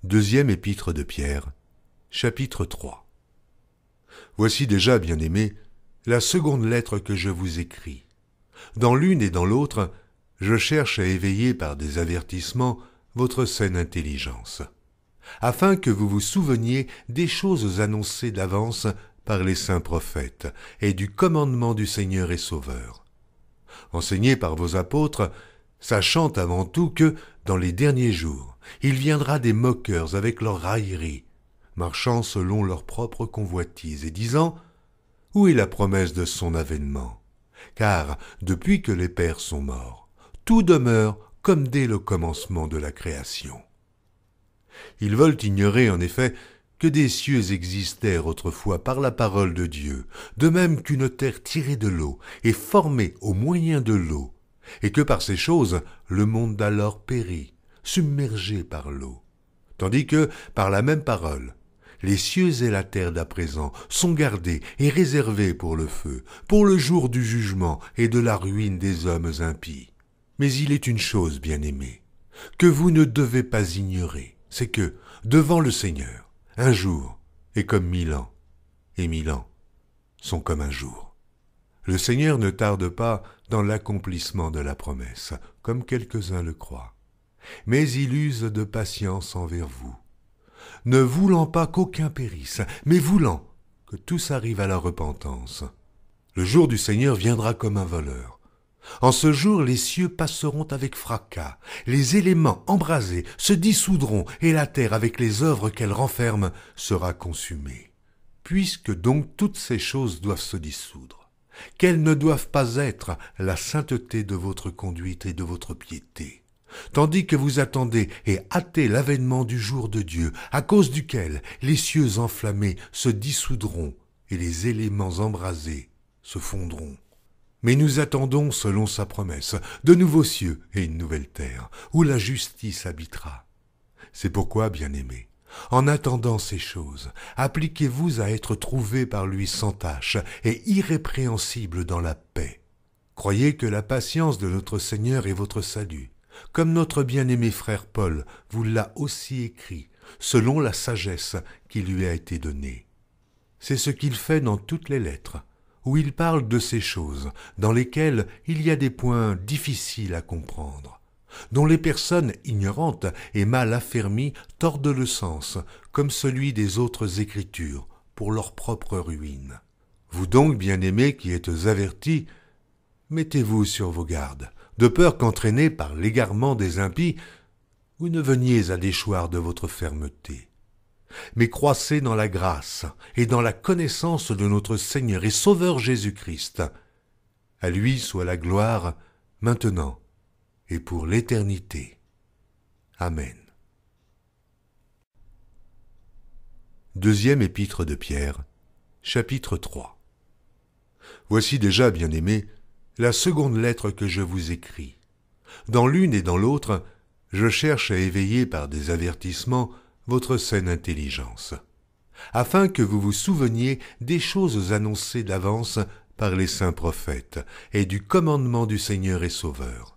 Deuxième épître de Pierre, chapitre 3. Voici déjà, bien-aimés, la seconde lettre que je vous écris. Dans l'une et dans l'autre, je cherche à éveiller par des avertissements votre saine intelligence, afin que vous vous souveniez des choses annoncées d'avance par les saints prophètes et du commandement du Seigneur et Sauveur. Enseigné par vos apôtres, sachant avant tout que, dans les derniers jours, il viendra des moqueurs avec leurs railleries, marchant selon leur propre convoitise et disant « Où est la promesse de son avènement ? Car, depuis que les pères sont morts, tout demeure comme dès le commencement de la création. » Ils veulent ignorer, en effet, que des cieux existèrent autrefois par la parole de Dieu, de même qu'une terre tirée de l'eau et formée au moyen de l'eau, et que par ces choses le monde d'alors périt, submergé par l'eau. Tandis que, par la même parole, les cieux et la terre d'à présent sont gardés et réservés pour le feu, pour le jour du jugement et de la ruine des hommes impies. Mais il est une chose, bien-aimée, que vous ne devez pas ignorer, c'est que, devant le Seigneur, un jour est comme 1000 ans, et 1000 ans sont comme un jour. Le Seigneur ne tarde pas dans l'accomplissement de la promesse, comme quelques-uns le croient, mais il use de patience envers vous, ne voulant pas qu'aucun périsse, mais voulant que tous arrivent à la repentance. Le jour du Seigneur viendra comme un voleur. En ce jour, les cieux passeront avec fracas, les éléments embrasés se dissoudront, et la terre, avec les œuvres qu'elle renferme, sera consumée. Puisque donc toutes ces choses doivent se dissoudre, quelles ne doivent pas être la sainteté de votre conduite et de votre piété, tandis que vous attendez et hâtez l'avènement du jour de Dieu, à cause duquel les cieux enflammés se dissoudront et les éléments embrasés se fondront. Mais nous attendons, selon sa promesse, de nouveaux cieux et une nouvelle terre, où la justice habitera. C'est pourquoi, bien-aimés, en attendant ces choses, appliquez-vous à être trouvés par lui sans tache et irrépréhensibles dans la paix. Croyez que la patience de notre Seigneur est votre salut, comme notre bien-aimé frère Paul vous l'a aussi écrit, selon la sagesse qui lui a été donnée. C'est ce qu'il fait dans toutes les lettres, où il parle de ces choses dans lesquelles il y a des points difficiles à comprendre, dont les personnes ignorantes et mal affermies tordent le sens, comme celui des autres Écritures, pour leur propre ruine. Vous donc, bien-aimés qui êtes avertis, mettez-vous sur vos gardes, de peur qu'entraînés par l'égarement des impies, vous ne veniez à déchoir de votre fermeté. Mais croissez dans la grâce et dans la connaissance de notre Seigneur et Sauveur Jésus-Christ. À lui soit la gloire, maintenant et pour l'éternité. Amen. Deuxième épître de Pierre, chapitre 3. Voici déjà, bien-aimés, la seconde lettre que je vous écris. Dans l'une et dans l'autre, je cherche à éveiller par des avertissements votre saine intelligence, afin que vous vous souveniez des choses annoncées d'avance par les saints prophètes et du commandement du Seigneur et Sauveur.